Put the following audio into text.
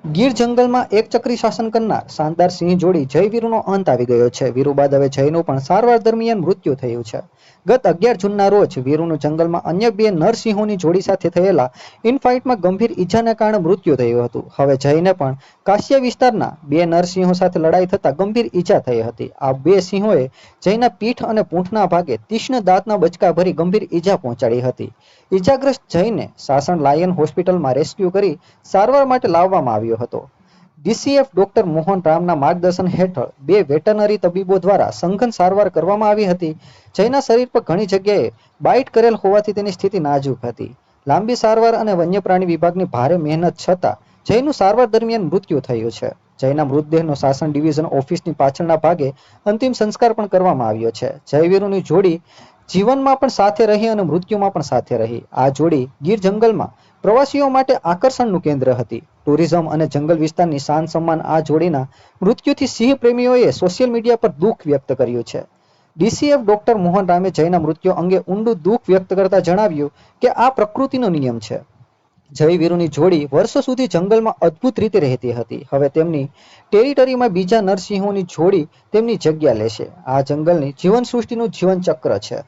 ગીર જંગલમાં એક ચક્રી શાસન કરનાર શાનદાર સિંહ જોડી જયવીરનો અંત આવી ગયો છે. વીરુ બાદ હવે જયનું પણ સારવાર દરમિયાન મૃત્યુ થયું છે. ગત 11 જૂનના રોજ વીરુનું જંગલમાં અન્ય બે નરસિંહોની જોડી સાથે થયેલા ઇનફાઇટમાં ગંભીર ઈજાને કારણે મૃત્યુ થયું હતું. હવે જયને પણ કાશ્ય વિસ્તારના બે નરસિંહો સાથે લડાઈ થતા ગંભીર ઈજા થઈ હતી. આ બે સિંહોએ જયના પીઠ અને પૂંછના ભાગે તીક્ષ્ણ દાંતના બચકા ભરી ગંભીર ઈજા પહોંચાડી હતી. ઈજાગ્રસ્ત જયને સાસણ લાયન હોસ્પિટલમાં રેસ્ક્યુ કરી સારવાર માટે લાવવામાં આવ્યો હતો. ડીસીએફ ડોક્ટર મોહન રામના માર્ગદર્શન હેઠળ બે વેટરનરી તબીબો દ્વારા સઘન સારવાર કરવામાં આવી હતી. જયના શરીર પર ઘણી જગ્યાએ બાઇટ કરેલ હોવાથી તેની સ્થિતિ નાજુક હતી. લાંબી સારવાર અને વન્યપ્રાણી વિભાગની ભારે મહેનત છતાં જયનું સારવાર દરમિયાન મૃત્યુ થયું છે. જયના મૃતદેહનો સાસણ ડિવિઝન ઓફિસની પાછળના ભાગે અંતિમ સંસ્કાર પણ કરવામાં આવ્યો છે. જયવીરુની જોડી જીવનમાં પણ સાથે રહી અને મૃત્યુમાં પણ સાથે રહી. આ જોડી ગીર જંગલમાં પ્રવાસીઓ માટે આકર્ષણનું કેન્દ્ર હતી. ટુરિઝમ અને જંગલ વિસ્તારની શાન સન્માન આ જોડીના મૃત્યુથી સિંહ પ્રેમીઓએ સોશિયલ મીડિયા પર દુઃખ વ્યક્ત કર્યું છે. ડીસીએફ ડોક્ટર મોહન રામે જયના મૃત્યુ અંગે ઊંડું દુઃખ વ્યક્ત કરતા જણાવ્યું કે આ પ્રકૃતિનો નિયમ છે. જયવીરુની જોડી વર્ષો સુધી જંગલમાં અદ્ભુત રીતે રહેતી હતી. હવે તેમની ટેરિટરીમાં બીજા નરસિંહોની જોડી તેમની જગ્યા લેશે. આ જંગલની જીવન સૃષ્ટિનું જીવન ચક્ર છે.